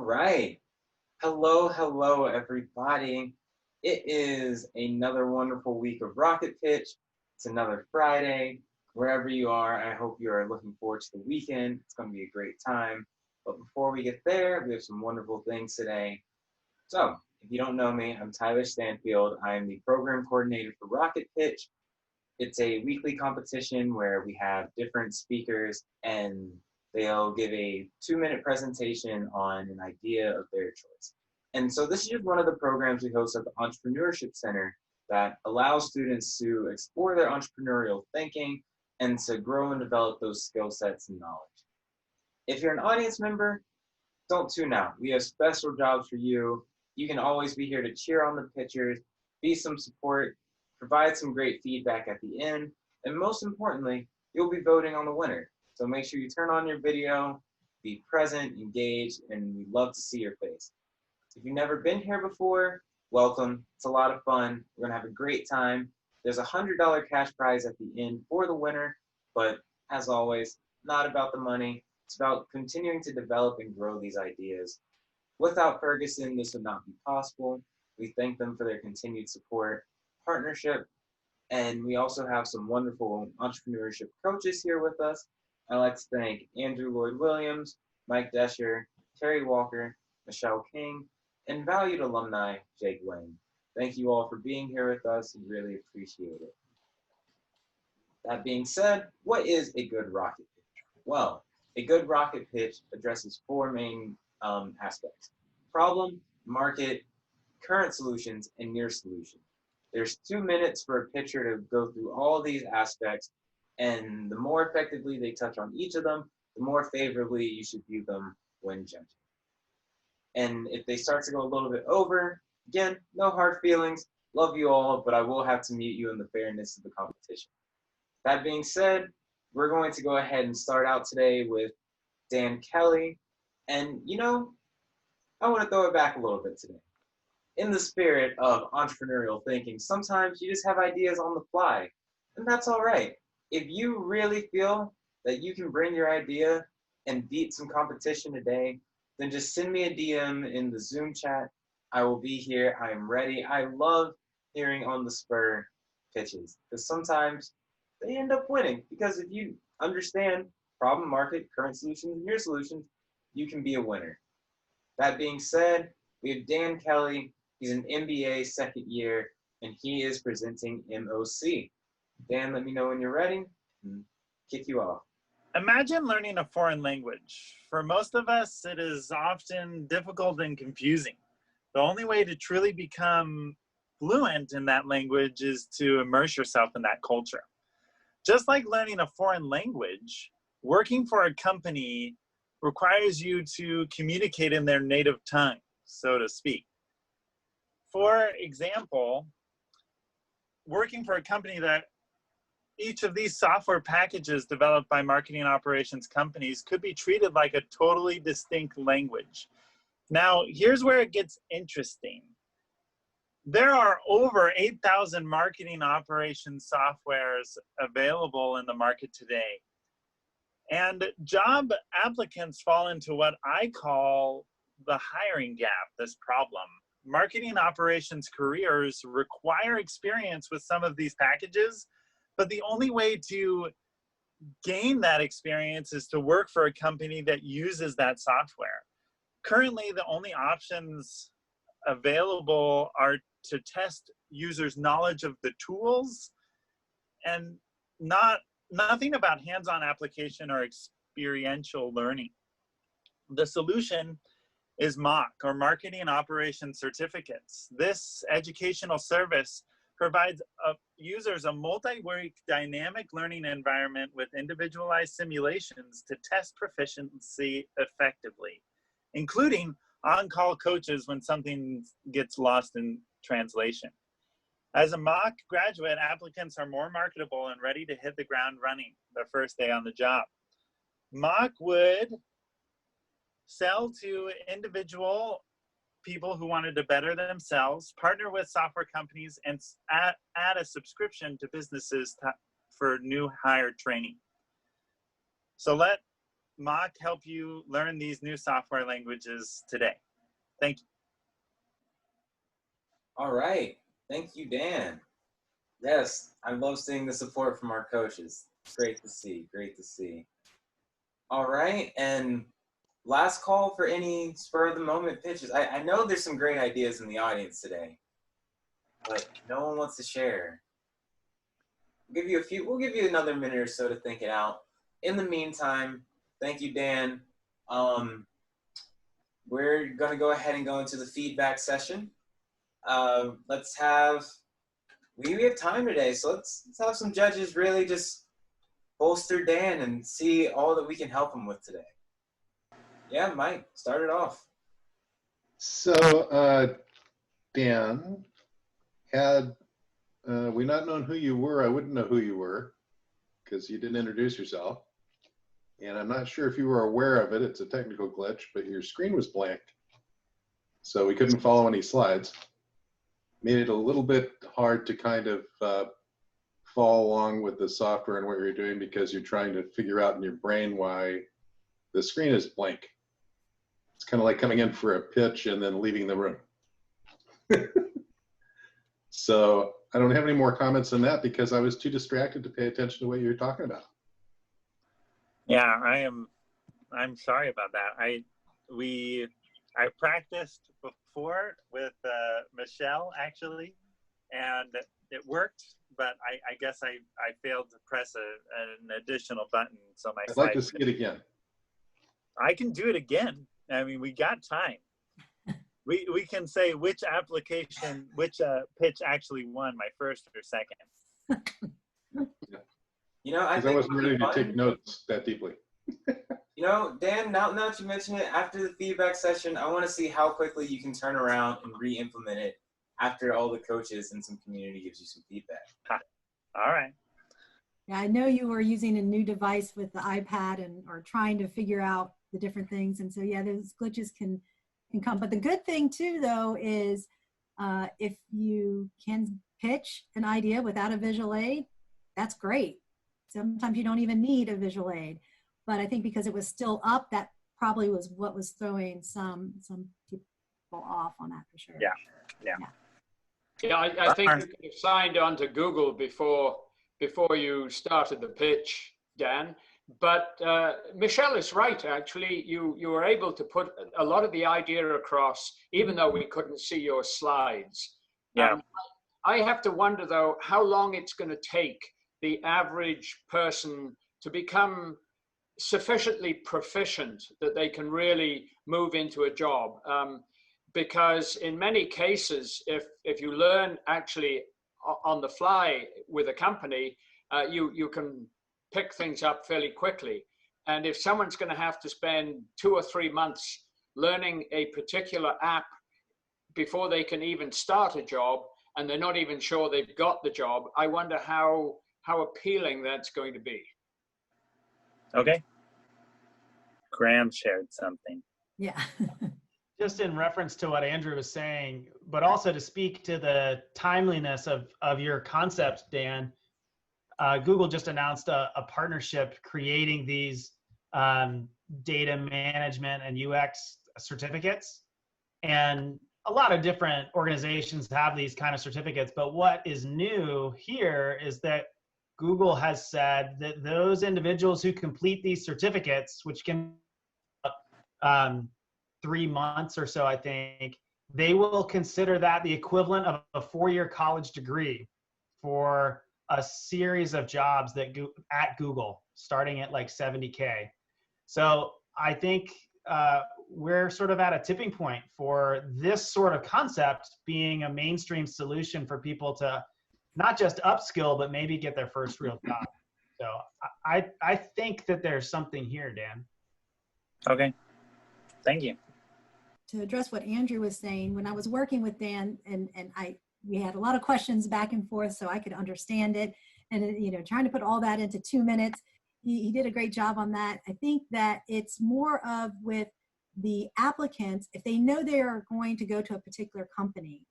right. Hello, everybody. It is another wonderful week of Rocket Pitch. It's another Friday. Wherever you are, I hope you are looking forward to the weekend. It's going to be a great time. But before we get there, we have some wonderful things today. So, if you don't know me, I'm Tyler Stanfield. I am the program coordinator for Rocket Pitch. It's a weekly competition where we have different speakers and they'll give a 2-minute presentation on an idea of their choice. And so this is just one of the programs we host at the Entrepreneurship Center that allows students to explore their entrepreneurial thinking and to grow and develop those skill sets and knowledge. If you're an audience member, don't tune out. We have special jobs for you. You can always be here to cheer on the pitchers, be some support, provide some great feedback at the end, and most importantly, you'll be voting on the winner. So make sure you turn on your video, be present, engaged, and we'd love to see your face. If you've never been here before, welcome. It's a lot of fun. We're gonna have a great time. There's a $100 cash prize at the end for the winner, but as always, not about the money. It's about continuing to develop and grow these ideas. Without Ferguson, this would not be possible. We thank them for their continued support, partnership, and we also have some wonderful entrepreneurship coaches here with us. I'd like to thank Andrew Lloyd Williams, Mike Desher, Terry Walker, Michelle King, and valued alumni Jake Wayne. Thank you all for being here with us. We really appreciate it. That being said, what is a good rocket pitch? Well, a good rocket pitch addresses 4 main aspects: problem, market, current solutions, and near solution. There's 2 minutes for a pitcher to go through all these aspects, and the more effectively they touch on each of them, the more favorably you should view them when judging. And if they start to go a little bit over, again, no hard feelings, love you all, but I will have to mute you in the fairness of the competition. That being said, we're going to go ahead and start out today with Dan Kelly. And I want to throw it back a little bit today. In the spirit of entrepreneurial thinking, sometimes you just have ideas on the fly, and that's all right. If you really feel that you can bring your idea and beat some competition today, then just send me a DM in the Zoom chat. I will be here. I am ready. I love hearing on the spur pitches because sometimes they end up winning, because if you understand problem, market, current solutions, and your solutions, you can be a winner. That being said, we have Dan Kelly. He's an MBA second year, and he is presenting MOC. Dan, let me know when you're ready and kick you off. Imagine learning a foreign language. For most of us, it is often difficult and confusing. The only way to truly become fluent in that language is to immerse yourself in that culture. Just like learning a foreign language, working for a company requires you to communicate in their native tongue, so to speak. For example, working for a company that each of these software packages developed by marketing operations companies could be treated like a totally distinct language. Now, here's where it gets interesting. There are over 8,000 marketing operations softwares available in the market today. And job applicants fall into what I call the hiring gap, this problem. Marketing operations careers require experience with some of these packages, but the only way to gain that experience is to work for a company that uses that software. Currently, the only options available are to test users' knowledge of the tools and nothing about hands-on application or experiential learning. The solution is MOC, or Marketing Operations Certificates. This educational service provides users a multi-week dynamic learning environment with individualized simulations to test proficiency effectively, including on-call coaches when something gets lost in translation. As a MOC graduate, applicants are more marketable and ready to hit the ground running their first day on the job. MOC would sell to individual people who wanted to better themselves, partner with software companies, and add a subscription to businesses for new hire training. So let Mock help you learn these new software languages today. Thank you. All right. Thank you, Dan. Yes, I love seeing the support from our coaches. It's great to see. Great to see. All right. And last call for any spur of the moment pitches. I know there's some great ideas in the audience today, but no one wants to share. We'll give you another minute or so to think it out. In the meantime, thank you, Dan. We're going to go ahead and go into the feedback session. We have time today, so let's have some judges really just bolster Dan and see all that we can help him with today. Yeah, Mike, start it off. So, Dan, had we not known who you were, I wouldn't know who you were because you didn't introduce yourself. And I'm not sure if you were aware of it. It's a technical glitch, but your screen was blank. So we couldn't follow any slides. Made it a little bit hard to kind of follow along with the software and what you're doing because you're trying to figure out in your brain why the screen is blank. It's kind of like coming in for a pitch and then leaving the room. So I don't have any more comments on that because I was too distracted to pay attention to what you were talking about. Yeah, I'm sorry about that. I practiced before with Michelle actually, and it worked, but I guess I failed to press an additional button. So my I'd like to see it again. I can do it again. I mean, we got time. We can say which application, which pitch actually won, my first or second. You know, I wasn't ready to take notes that deeply. You know, Dan, now that you mention it, after the feedback session, I want to see how quickly you can turn around and re-implement it after all the coaches and some community gives you some feedback. All right. Yeah, I know you were using a new device with the iPad or trying to figure out the different things. And so, yeah, those glitches can come. But the good thing, too, though, is if you can pitch an idea without a visual aid, that's great. Sometimes you don't even need a visual aid. But I think because it was still up, that probably was what was throwing some people off on that for sure. Yeah, I think you could have signed on to Google before you started the pitch, Dan. But Michelle is right, actually. You were able to put a lot of the idea across, even though we couldn't see your slides. Yeah. I have to wonder, though, how long it's going to take the average person to become sufficiently proficient that they can really move into a job. Because in many cases, if you learn actually on the fly with a company, you can pick things up fairly quickly. And if someone's going to have to spend 2 or 3 months learning a particular app before they can even start a job, and they're not even sure they've got the job, I wonder how appealing that's going to be. Okay. Graham shared something. Yeah. Just in reference to what Andrew was saying, but also to speak to the timeliness of your concept, Dan, Google just announced a partnership creating these data management and UX certificates. And a lot of different organizations have these kind of certificates, but what is new here is that Google has said that those individuals who complete these certificates, which can 3 months or so, I think, they will consider that the equivalent of a 4-year college degree for a series of jobs that at Google, starting at like $70K. So I think we're sort of at a tipping point for this sort of concept being a mainstream solution for people to not just upskill, but maybe get their first real job. So I think that there's something here, Dan. Okay. Thank you. To address what Andrew was saying, when I was working with Dan and we had a lot of questions back and forth so I could understand it, and trying to put all that into 2 minutes, he did a great job on that. I think that it's more of with the applicants, if they know they are going to go to a particular company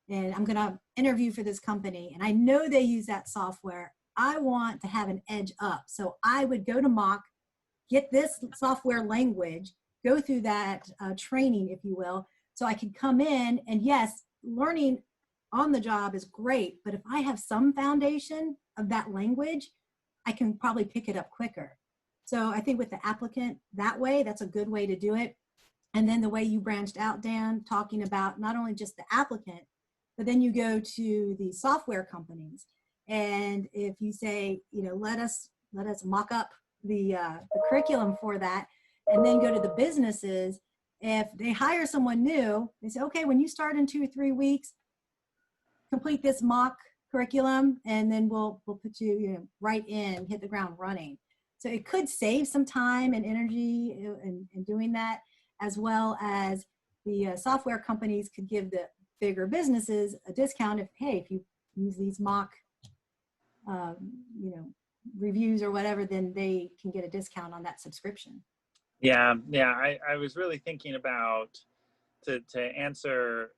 and I'm going to interview for this company and I know they use that software, I want to have an edge up. So I would go to Mock, get this software language, go through that training, if you will, so I can come in. And yes, learning on the job is great, but if I have some foundation of that language, I can probably pick it up quicker. So I think with the applicant that way, that's a good way to do it. And then the way you branched out, Dan, talking about not only just the applicant, but then you go to the software companies. And if you say, you know, let us mock up the curriculum for that, and then go to the businesses. If they hire someone new, they say, okay, when you start in 2 or 3 weeks, complete this mock curriculum, and then we'll put you, you know, right in, hit the ground running. So it could save some time and energy in doing that, as well as the software companies could give the bigger businesses a discount if, hey, if you use these mock, you know, reviews or whatever, then they can get a discount on that subscription. Yeah, I was really thinking about, to answer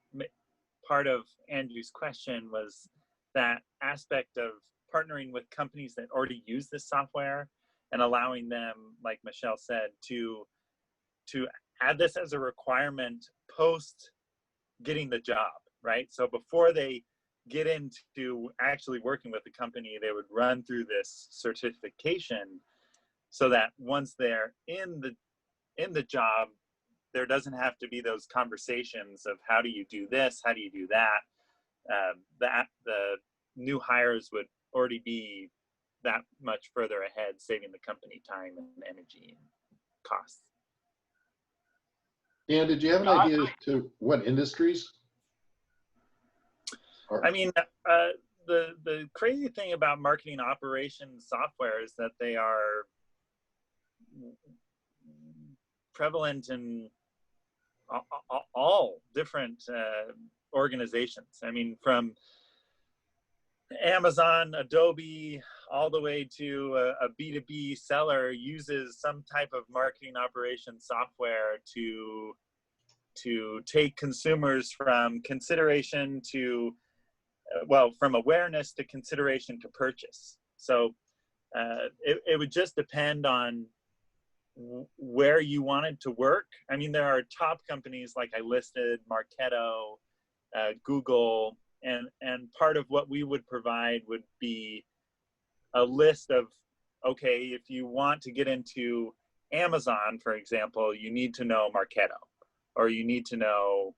part of Andrew's question, was that aspect of partnering with companies that already use this software and allowing them, like Michelle said, to add this as a requirement post getting the job, right? So before they get into actually working with the company, they would run through this certification so that once they're in the job, there doesn't have to be those conversations of how do you do this, how do you do that. The new hires would already be that much further ahead, saving the company time and energy and costs. Dan, did you have an idea as to what industries? I mean, the crazy thing about marketing operations software is that they are prevalent in all different organizations. I mean, from Amazon, Adobe, all the way to a B2B seller uses some type of marketing operations software to take consumers from consideration to, well, from awareness to consideration to purchase. So it would just depend on where you wanted to work. I mean, there are top companies like I listed, Marketo, Google, and part of what we would provide would be a list of, okay, if you want to get into Amazon, for example, you need to know Marketo, or you need to know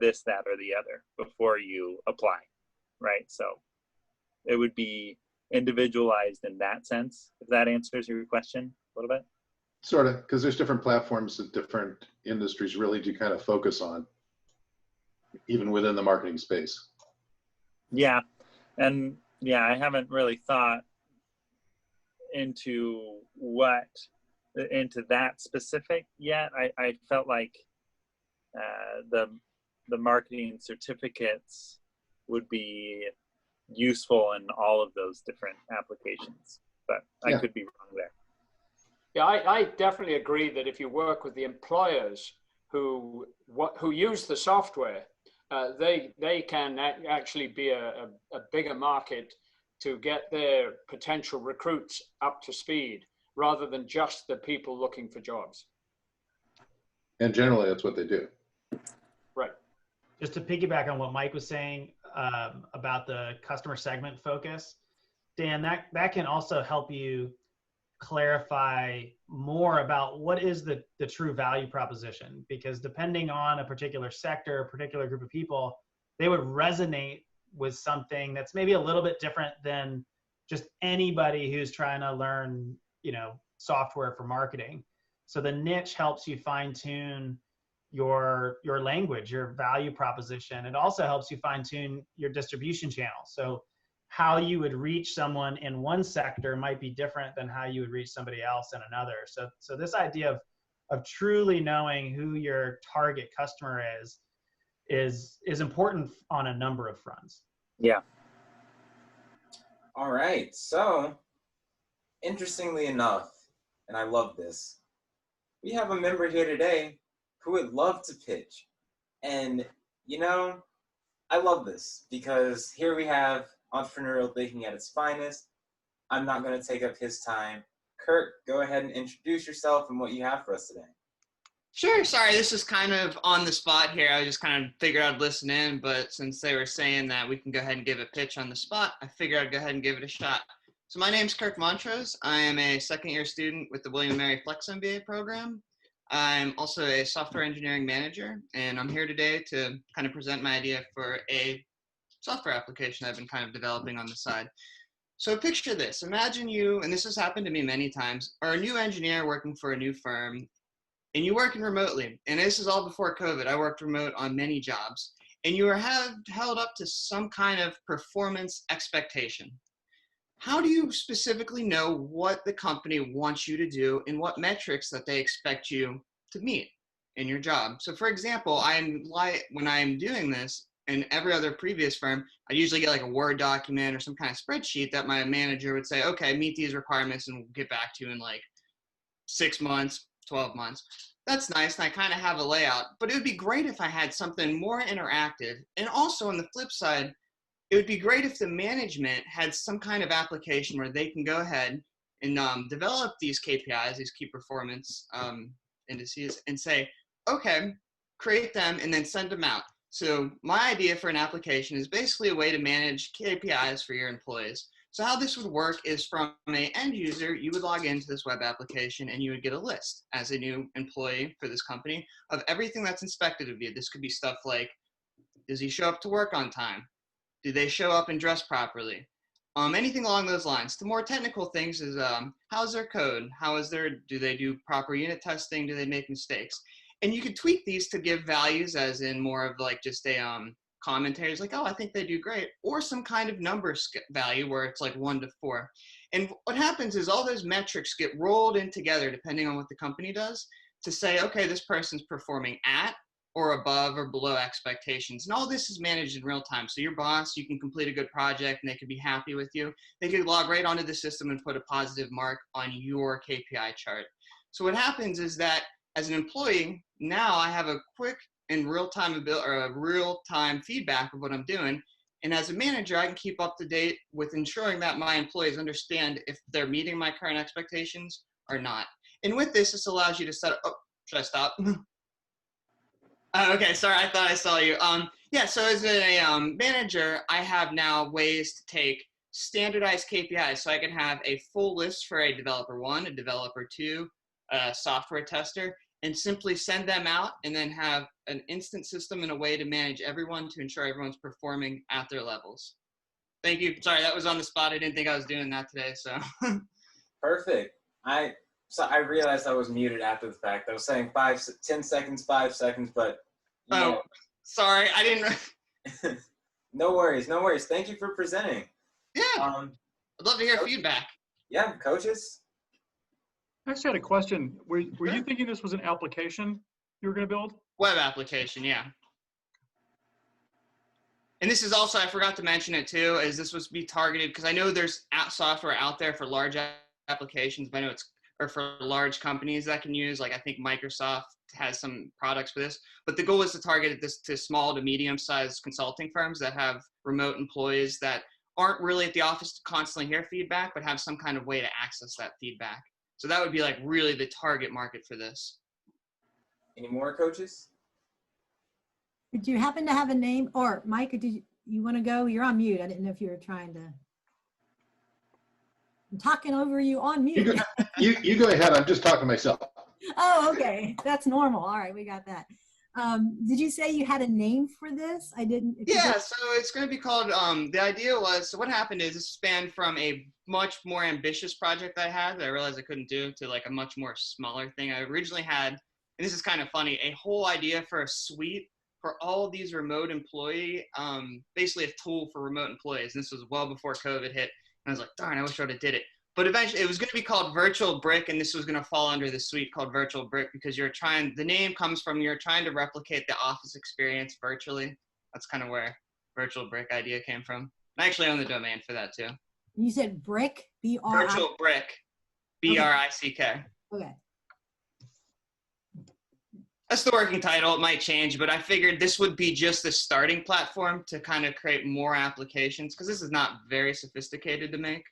this, that, or the other before you apply, right? So it would be individualized in that sense, if that answers your question a little bit. Sort of, because there's different platforms that different industries really do kind of focus on, even within the marketing space. Yeah, and yeah, I haven't really thought into that specific yet. I felt like the marketing certificates would be useful in all of those different applications, but I could be wrong there. Yeah, I definitely agree that if you work with the employers who use the software, they can actually be a bigger market to get their potential recruits up to speed, rather than just the people looking for jobs. And generally, that's what they do. Right. Just to piggyback on what Mike was saying about the customer segment focus, Dan, that can also help you clarify more about what is the true value proposition, because depending on a particular sector, a particular group of people, they would resonate with something that's maybe a little bit different than just anybody who's trying to learn, you know, software for marketing. So the niche helps you fine tune your language, your value proposition. It also helps you fine tune your distribution channel. So how you would reach someone in one sector might be different than how you would reach somebody else in another. So this idea of truly knowing who your target customer is important on a number of fronts. Yeah. All right. So, interestingly enough, and I love this, we have a member here today who would love to pitch. And, you know, I love this because here we have entrepreneurial thinking at its finest. I'm not going to take up his time. Kirk, go ahead and introduce yourself and what you have for us today. Sure. Sorry, this is kind of on the spot here. I just kind of figured I'd listen in, but since they were saying that we can go ahead and give a pitch on the spot, I figured I'd go ahead and give it a shot. So my name's Kirk Montrose. I am a second-year student with the William & Mary Flex MBA program. I'm also a software engineering manager, and I'm here today to kind of present my idea for a software application I've been kind of developing on the side. So picture this. Imagine you, and this has happened to me many times, are a new engineer working for a new firm, and you're working remotely. And this is all before COVID. I worked remote on many jobs. And you are held up to some kind of performance expectation. How do you specifically know what the company wants you to do and what metrics that they expect you to meet in your job? So for example, when I'm doing this in every other previous firm, I usually get like a Word document or some kind of spreadsheet that my manager would say, okay, meet these requirements and we'll get back to you in like 6 months, 12 months. That's nice, and I kind of have a layout, but it would be great if I had something more interactive. And also on the flip side, it would be great if the management had some kind of application where they can go ahead and develop these KPIs, these key performance indices, and say, okay, create them and then send them out. So my idea for an application is basically a way to manage KPIs for your employees. So how this would work is from an end user, you would log into this web application and you would get a list as a new employee for this company of everything that's expected of you. This could be stuff like, does he show up to work on time? Do they show up and dress properly? Anything along those lines. The more technical things is how's their code? Do they do proper unit testing? Do they make mistakes? And you could tweak these to give values as in more of like just a commentaries like, oh, I think they do great, or some kind of number value where it's like 1 to 4. And what happens is all those metrics get rolled in together depending on what the company does to say, okay, this person's performing at or above or below expectations. And all this is managed in real time. So your boss, you can complete a good project and they could be happy with you. They could log right onto the system and put a positive mark on your KPI chart. So what happens is that as an employee, now I have a quick and real-time feedback of what I'm doing. And as a manager, I can keep up to date with ensuring that my employees understand if they're meeting my current expectations or not. And with this allows you to set up, oh, should I stop? Okay, sorry, I thought I saw you. Yeah, so as a manager, I have now ways to take standardized KPIs. So I can have a full list for a developer 1, a developer 2, a software tester, and simply send them out and then have an instant system and a way to manage everyone to ensure everyone's performing at their levels. Thank you. Sorry, that was on the spot. I didn't think I was doing that today, so. Perfect. I realized I was muted after the fact. I was saying 10 seconds, 5 seconds, but oh, sorry, I didn't. No worries, no worries. Thank you for presenting. Yeah, I'd love to hear feedback. Yeah, coaches. I actually had a question. Were you thinking this was an application you were going to build? Web application, yeah. And this is also, I forgot to mention it too, is this was be targeted, because I know there's software out there for large applications, but I know it's, or for large companies that can use, like I think Microsoft has some products for this, but the goal is to target this to small to medium-sized consulting firms that have remote employees that aren't really at the office to constantly hear feedback, but have some kind of way to access that feedback. So that would be like really the target market for this. Any more coaches? Did you happen to have a name? Or Mike, did you want to go? You're on mute. I didn't know if you were trying to. I'm talking over you on mute. You go ahead. I'm just talking to myself. Oh, okay. That's normal. All right, we got that. Did you say you had a name for this? I didn't. Yeah, so it's going to be called, the idea was, so what happened is this spanned from a much more ambitious project I had that I realized I couldn't do to like a much more smaller thing. I originally had, and this is kind of funny, a whole idea for a suite for all these remote employee, basically a tool for remote employees. And this was well before COVID hit. And I was like, darn, I wish I would have did it. But eventually it was going to be called Virtual Brick, and this was going to fall under the suite called Virtual Brick because the name comes from you're trying to replicate the office experience virtually. That's kind of where Virtual Brick idea came from. I actually own the domain for that too. You said brick, B-R-I? Virtual Brick, B-R-I-C-K. Okay. That's the working title. It might change, but I figured this would be just the starting platform to kind of create more applications because this is not very sophisticated to make.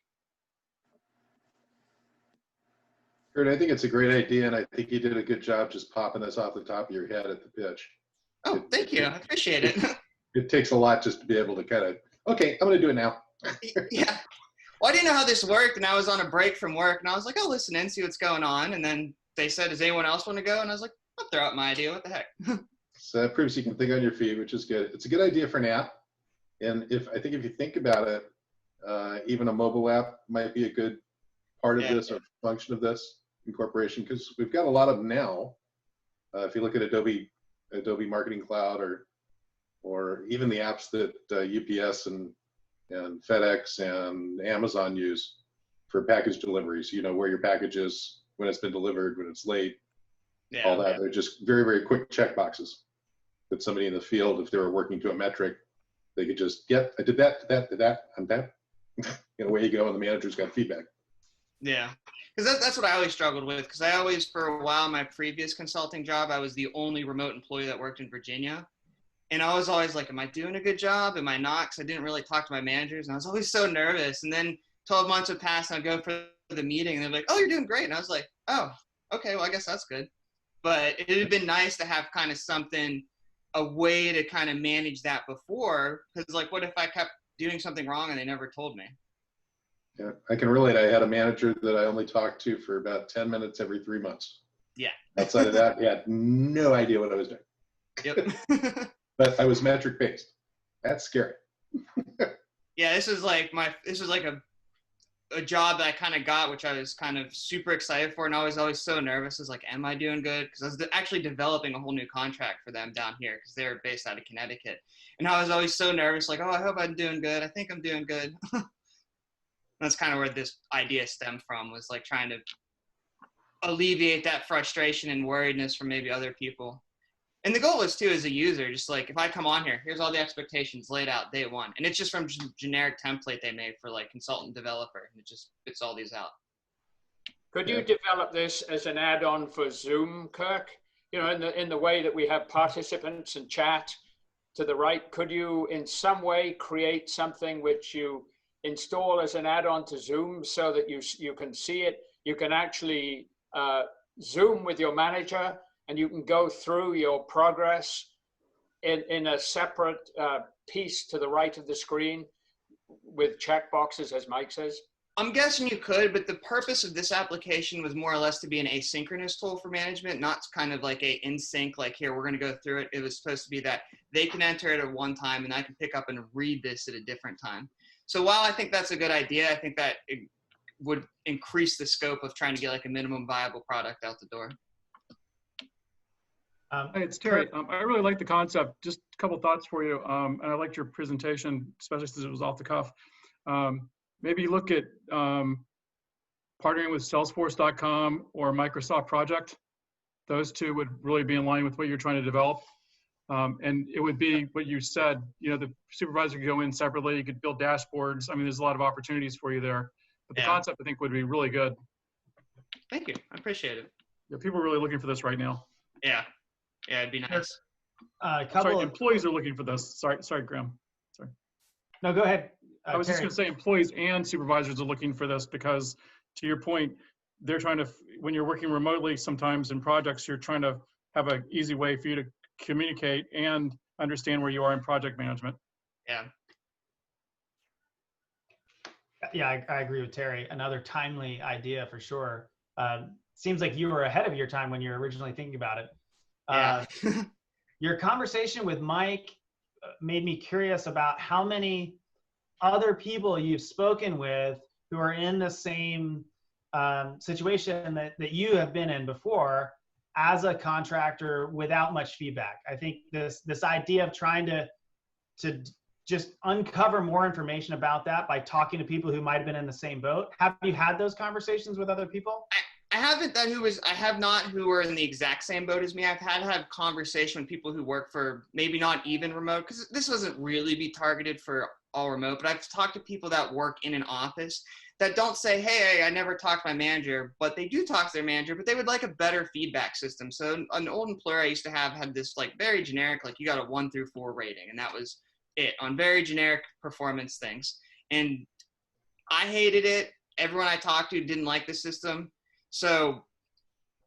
Kurt, I think it's a great idea, and I think you did a good job just popping this off the top of your head at the pitch. Oh, thank you. I appreciate it. It takes a lot just to be able to kind of, okay, I'm going to do it now. Yeah. Well, I didn't know how this worked, and I was on a break from work, and I was like, I'll listen in, see what's going on. And then they said, does anyone else want to go? And I was like, I'll throw out my idea. What the heck? So that proves you can think on your feet, which is good. It's a good idea for an app. And I think if you think about it, even a mobile app might be a good part of this or function of this incorporation, because we've got a lot of them now. If you look at Adobe Marketing Cloud, or even the apps that UPS and FedEx and Amazon use for package deliveries, where your package is, when it's been delivered, when it's late, all that. They're just very, very quick check boxes that somebody in the field, if they were working to a metric, they could just get, I did that, I'm that. Away you go, and the manager's got feedback. Yeah, because that's what I always struggled with, because I always, for a while, my previous consulting job, I was the only remote employee that worked in Virginia. And I was always like, am I doing a good job? Am I not? Because I didn't really talk to my managers, and I was always so nervous. And then 12 months would pass, and I'd go for the meeting, and they're like, oh, you're doing great. And I was like, oh, okay, well, I guess that's good. But it would have been nice to have kind of something, a way to kind of manage that before. Because, like, what if I kept doing something wrong and they never told me? Yeah, I can relate. I had a manager that I only talked to for about 10 minutes every 3 months. Yeah. Outside of that, he had no idea what I was doing. Yep. But I was metric based. That's scary. Yeah, this was like a job that I kind of got, which I was kind of super excited for, and I was always so nervous. I was like, am I doing good? Because I was actually developing a whole new contract for them down here, because they're based out of Connecticut. And I was always so nervous, like, oh, I hope I'm doing good. I think I'm doing good. That's kind of where this idea stemmed from, was like trying to alleviate that frustration and worriedness from maybe other people. And the goal is too, as a user, just like, if I come on here, here's all the expectations laid out day one. And it's just from just a generic template they made for like consultant developer. And it just spits all these out. Could you develop this as an add-on for Zoom, Kirk? In the way that we have participants and chat to the right, could you in some way create something which you install as an add-on to Zoom, so that you can see it? You can actually Zoom with your manager, and you can go through your progress in a separate piece to the right of the screen with check boxes, as Mike says. I'm guessing you could, but the purpose of this application was more or less to be an asynchronous tool for management, not kind of like a in sync, like, here, we're going to go through it. It was supposed to be that they can enter it at one time, and I can pick up and read this at a different time. So while I think that's a good idea, I think that it would increase the scope of trying to get like a minimum viable product out the door. Hey, it's Terry. I really like the concept. Just a couple thoughts for you. And I liked your presentation, especially since it was off the cuff. Maybe look at partnering with Salesforce.com or Microsoft Project. Those two would really be in line with what you're trying to develop. And it would be what you said, the supervisor could go in separately, you could build dashboards. I mean, there's a lot of opportunities for you there. But the concept, I think, would be really good. Thank you. I appreciate it. Yeah, people are really looking for this right now. Yeah. Yeah, it'd be nice. Employees are looking for this. Sorry, Graham. Sorry. No, go ahead. I was just going to say employees and supervisors are looking for this, because to your point, they're trying to, when you're working remotely sometimes in projects, you're trying to have an easy way for you to communicate and understand where you are in project management. Yeah. Yeah, I agree with Terry. Another timely idea for sure. Seems like you were ahead of your time when you were originally thinking about it. Yeah. Your conversation with Mike made me curious about how many other people you've spoken with who are in the same situation that you have been in before as a contractor without much feedback. I think this idea of trying to just uncover more information about that by talking to people who might have been in the same boat. Have you had those conversations with other people? I have not who were in the exact same boat as me. I've had conversation with people who work for maybe not even remote, because this doesn't really be targeted for all remote, but I've talked to people that work in an office that don't say, hey, I never talked to my manager, but they do talk to their manager, but they would like a better feedback system. So an old employer I used to have had this like very generic, like you got a 1 through 4 rating, and that was it on very generic performance things. And I hated it. Everyone I talked to didn't like the system. So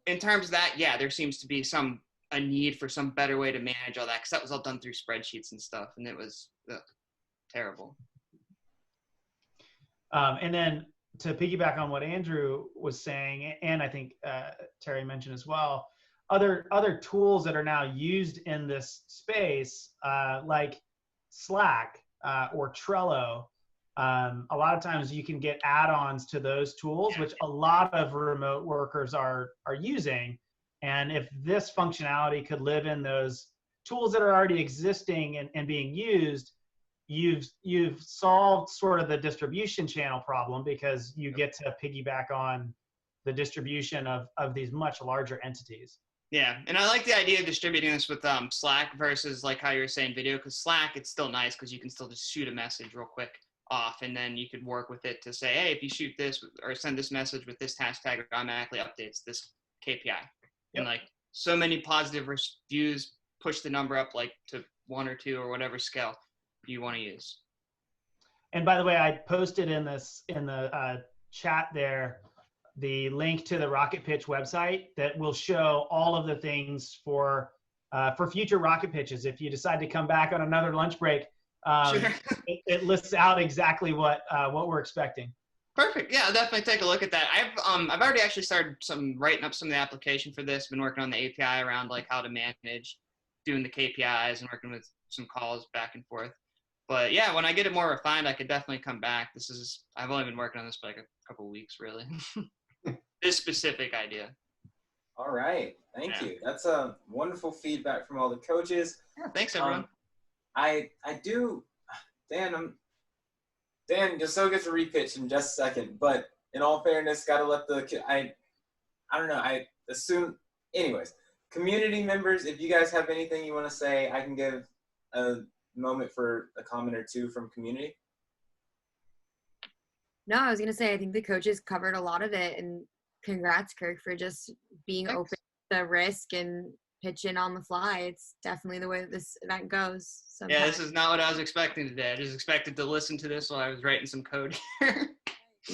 in terms of that, yeah, there seems to be a need for some better way to manage all that, because that was all done through spreadsheets and stuff, and it was terrible. And then to piggyback on what Andrew was saying, and I think Terry mentioned as well, other tools that are now used in this space, like Slack or Trello. A lot of times you can get add-ons to those tools, which a lot of remote workers are using. And if this functionality could live in those tools that are already existing and being used, you've solved sort of the distribution channel problem, because you get to piggyback on the distribution of these much larger entities. Yeah, and I like the idea of distributing this with Slack versus like how you were saying video, because Slack, it's still nice because you can still just shoot a message real quick off, and then you could work with it to say, hey, if you shoot this or send this message with this hashtag, it automatically updates this KPI. Yep. And like so many positive reviews push the number up like to 1 or 2 or whatever scale you want to use. And by the way, I posted in the chat there the link to the Rocket Pitch website that will show all of the things for future Rocket Pitches. If you decide to come back on another lunch break, Sure. it lists out exactly what we're expecting. Perfect. Yeah, I'll definitely take a look at that. I've already actually started writing up some of the application for this. Been working on the API around like how to manage doing the KPIs and working with some calls back and forth. But yeah, when I get it more refined, I could definitely come back. I've only been working on this for like a couple of weeks, really. This specific idea. All right. Thank you. That's a wonderful feedback from all the coaches. Yeah, thanks everyone. I do, Dan, you'll still get to repitch in just a second, but in all fairness, gotta let I don't know, I assume, anyways, community members, if you guys have anything you want to say, I can give a moment for a comment or two from community. No, I was going to say, I think the coaches covered a lot of it, and congrats, Kirk, for just being Thanks. open to the risk and pitching on the fly. It's definitely the way that this event goes. Sometimes. Yeah, this is not what I was expecting today. I just expected to listen to this while I was writing some code here.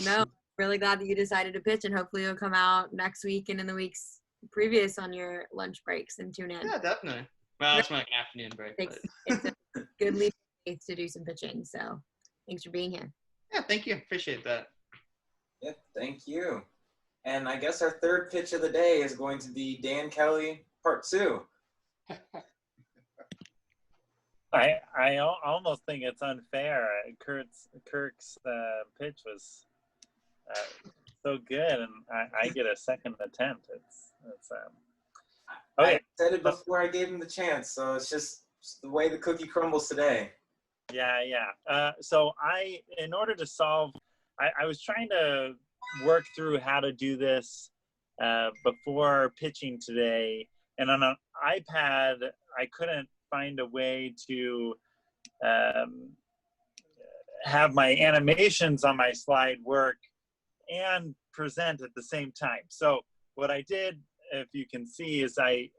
No, really glad that you decided to pitch, and hopefully you'll come out next week and in the weeks previous on your lunch breaks and tune in. Yeah, definitely. Well, it's my like afternoon break. It's a good leap to do some pitching, so thanks for being here. Yeah, thank you. Appreciate that. Yep, thank you. And I guess our third pitch of the day is going to be Dan Kelly, part 2. I almost think it's unfair. Kirk's pitch was so good, and I get a second attempt. I said it before I gave him the chance, so it's just the way the cookie crumbles today. Yeah. So in order to solve, I was trying to work through how to do this before pitching today, and on an iPad, I couldn't find a way to have my animations on my slide work and present at the same time. So what I did, if you can see, is I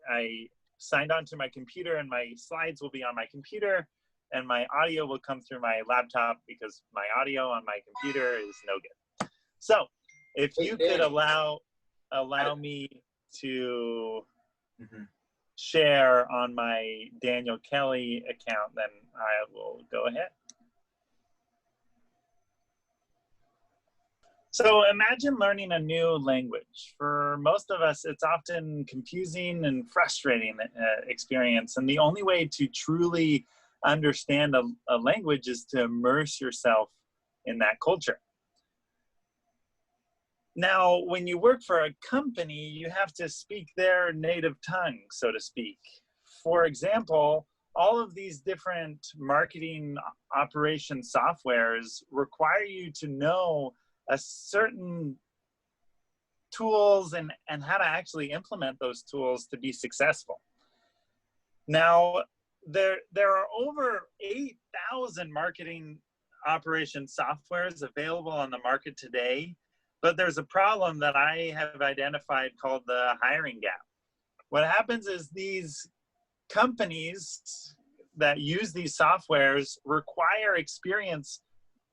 signed onto my computer, and my slides will be on my computer, and my audio will come through my laptop because my audio on my computer is no good. So if you could allow me to share on my Daniel Kelly account, then I will go ahead. So imagine learning a new language. For most of us, it's often confusing and frustrating experience. And the only way to truly understand a language is to immerse yourself in that culture. Now, when you work for a company, you have to speak their native tongue, so to speak. For example, all of these different marketing operation softwares require you to know a certain tools and how to actually implement those tools to be successful. Now, there are over 8,000 marketing operation softwares available on the market today, but there's a problem that I have identified called the hiring gap. What happens is these companies that use these softwares require experience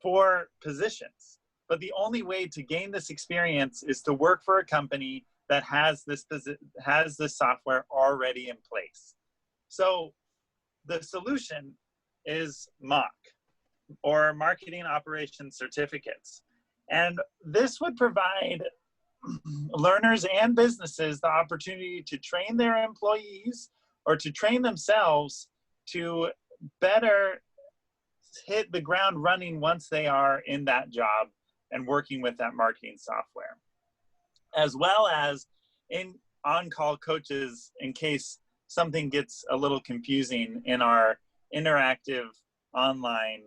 for positions. but the only way to gain this experience is to work for a company that has this software already in place. So the solution is MOC, or Marketing Operations Certificates. And this would provide learners and businesses the opportunity to train their employees or to train themselves to better hit the ground running once they are in that job and working with that marketing software, as well as in on-call coaches in case something gets a little confusing in our interactive online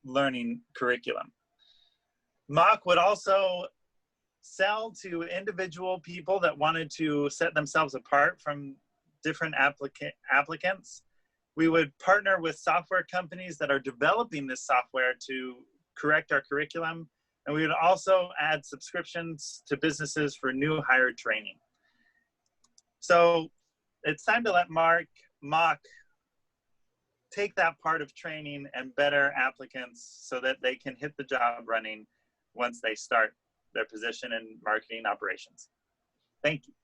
learning curriculum. MOC would also sell to individual people that wanted to set themselves apart from different applicants. We would partner with software companies that are developing this software to correct our curriculum. And we would also add subscriptions to businesses for new hire training. So it's time to let MOC take that part of training and better applicants so that they can hit the job running once they start their position in marketing operations. Thank you.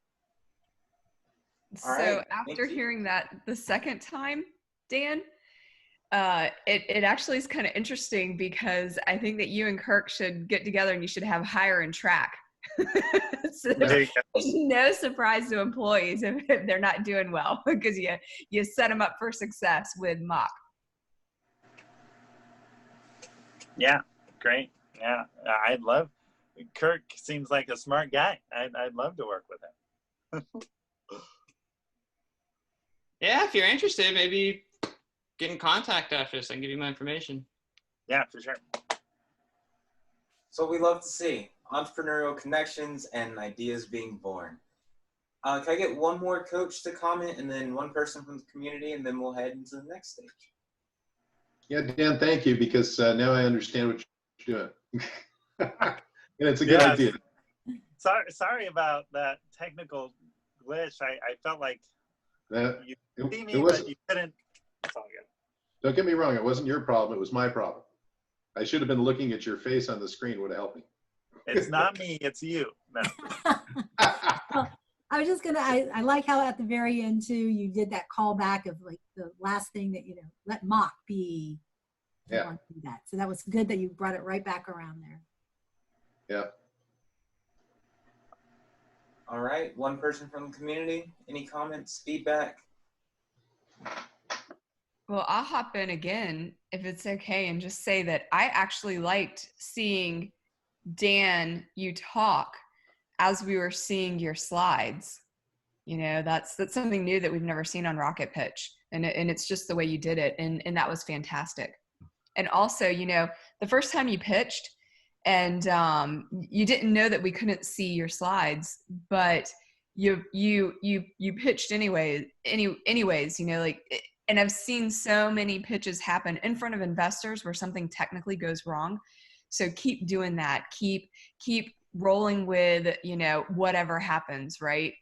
All So right, after hearing that the second time, Dan, it actually is kind of interesting because I think that you and Kirk should get together and you should have hire and track. So there's no surprise to employees if they're not doing well because you set them up for success with MOC. Yeah, great. Yeah, I'd love. Kirk seems like a smart guy. I'd love to work with him. Yeah, if you're interested, maybe get in contact after this. I can give you my information. Yeah, for sure. So we love to see entrepreneurial connections and ideas being born. Can I get one more coach to comment and then one person from the community, and then we'll head into the next stage? Yeah, Dan, thank you, because now I understand what you're doing. And it's a good idea. Sorry about that technical glitch. I felt like you see me, but you couldn't. It's all good. Don't get me wrong. It wasn't your problem. It was my problem. I should have been looking at your face on the screen. Would have helped me. It's not me. It's you. No. Well, I was just I like how at the very end too, you did that callback of like the last thing that, let MOC be. Yeah. Do that. So that was good that you brought it right back around there. Yeah. All right, one person from the community. Any comments, feedback? Well, I'll hop in again if it's okay and just say that I actually liked seeing Dan, you talk as we were seeing your slides. That's something new that we've never seen on Rocket Pitch. And it's just the way you did it. And that was fantastic. And also, the first time you pitched and you didn't know that we couldn't see your slides, but you pitched anyways, and I've seen so many pitches happen in front of investors where something technically goes wrong. So keep doing that. Keep rolling with, whatever happens, right?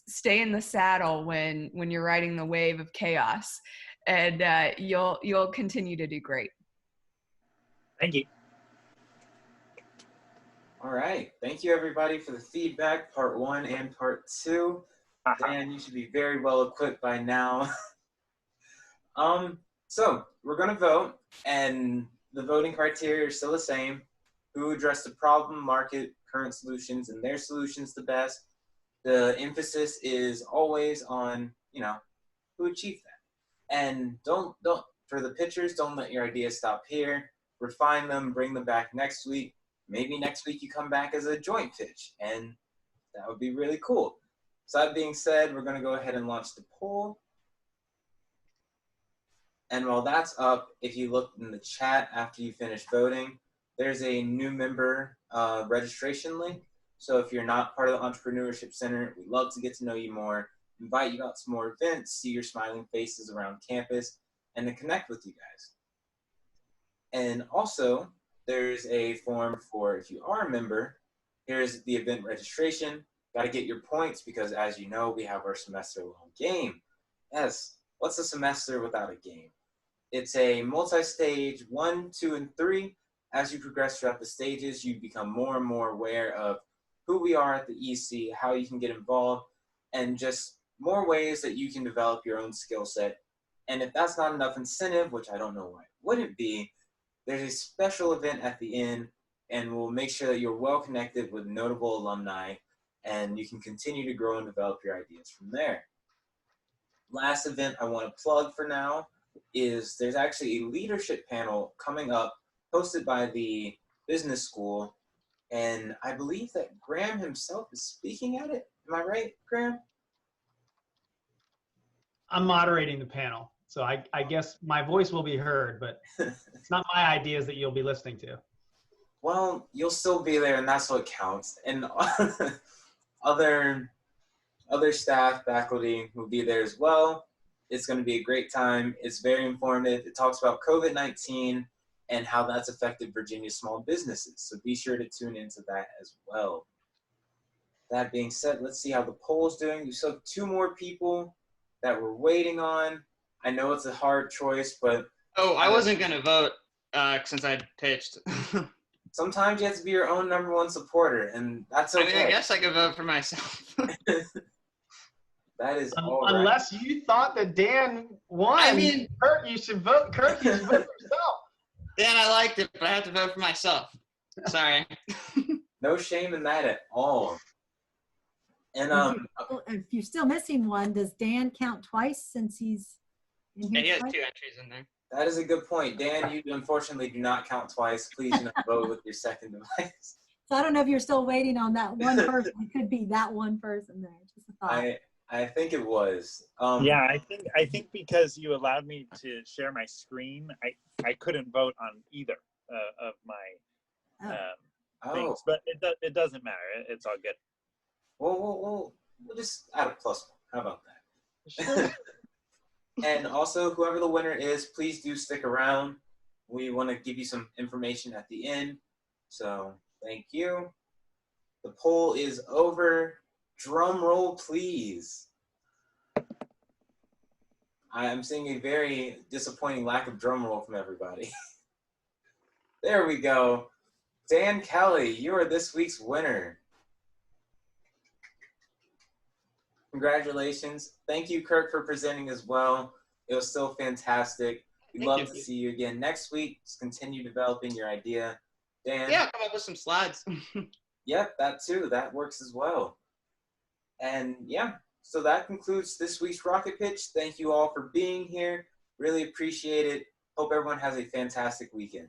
Stay in the saddle when you're riding the wave of chaos, and you'll continue to do great. Thank you. All right. Thank you, everybody, for the feedback, part 1 and part 2. Dan, you should be very well equipped by now. So we're going to vote, and the voting criteria are still the same. Who addressed the problem, market, current solutions, and their solutions the best. The emphasis is always on, who achieved that. And don't for the pitchers, don't let your ideas stop here. Refine them, bring them back next week. Maybe next week you come back as a joint pitch, and that would be really cool. So that being said, we're going to go ahead and launch the poll. And while that's up, if you look in the chat after you finish voting, there's a new member registration link. So if you're not part of the Entrepreneurship Center, we'd love to get to know you more, invite you out to more events, see your smiling faces around campus, and to connect with you guys. And also, there's a form for if you are a member. Here's the event registration. Got to get your points because, as you know, we have our semester-long game. Yes, what's a semester without a game? It's a multi-stage 1, 2, and 3. As you progress throughout the stages, you become more and more aware of who we are at the EC, how you can get involved, and just more ways that you can develop your own skill set. And if that's not enough incentive, which I don't know why it wouldn't be, there's a special event at the end, and we'll make sure that you're well connected with notable alumni, and you can continue to grow and develop your ideas from there. Last event I want to plug for now is there's actually a leadership panel coming up hosted by the business school, and I believe that Graham himself is speaking at it. Am I right, Graham? I'm moderating the panel, so I guess my voice will be heard, but it's not my ideas that you'll be listening to. Well, you'll still be there, and that's what counts. And other staff, faculty will be there as well. It's going to be a great time. It's very informative. It talks about COVID-19 and how that's affected Virginia's small businesses. So be sure to tune into that as well. That being said, let's see how the poll's doing. We still have 2 more people that we're waiting on. I know it's a hard choice, but... Oh, I wasn't going to vote since I pitched. Sometimes you have to be your own #1 supporter, and that's okay. I mean, I guess I could vote for myself. That is all right. Unless you thought that Dan won, I mean, Kurt, you should vote. Kurt, you should vote for yourself. Dan, I liked it, but I have to vote for myself. Sorry. No shame in that at all. And if you're still missing one, does Dan count twice since he's in here? Yeah, he has twice? 2 entries in there. that is a good point. Dan, you unfortunately do not count twice. Please do not vote with your second device. So I don't know if you're still waiting on that one person. It could be that one person there. Just a thought. I think it was. Yeah, I think because you allowed me to share my screen, I couldn't vote on either of my things, but it doesn't matter. It's all good. We'll just add a +1. How about that? Sure. And also, whoever the winner is, please do stick around. We want to give you some information at the end. So thank you. The poll is over. Drum roll, please. I am seeing a very disappointing lack of drum roll from everybody. There we go. Dan Kelly, you are this week's winner. Congratulations. Thank you, Kirk, for presenting as well. It was still fantastic. We'd love to see you again next week. Just continue developing your idea. Dan? Yeah, I'll come up with some slides. Yep, that too. That works as well. And yeah, so that concludes this week's Rocket Pitch. Thank you all for being here. Really appreciate it. Hope everyone has a fantastic weekend.